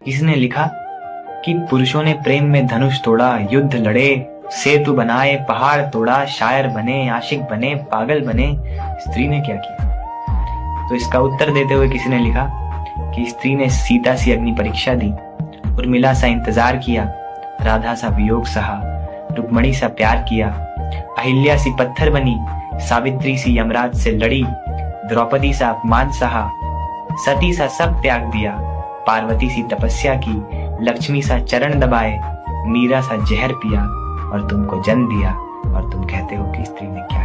किसी ने लिखा कि पुरुषों ने प्रेम में धनुष तोड़ा, युद्ध लड़े, सेतु बनाए, पहाड़ तोड़ा, शायर बने, आशिक बने, पागल बने, स्त्री ने क्या किया? तो इसका उत्तर देते हुए किसी ने लिखा कि स्त्री ने सीता सी अग्नि परीक्षा दी, उर्मिला सा इंतजार किया, राधा सा वियोग सहा, रुक्मणी सा प्यार किया, अहिल्या सी पत्थर बनी, सावित्री सी यमराज से लड़ी, द्रौपदी सा अपमान सहा, सती सा सब त्याग दिया, पार्वती सी तपस्या की, लक्ष्मी सा चरण दबाए, मीरा सा जहर पिया और तुमको जन्म दिया, और तुम कहते हो कि स्त्री ने क्या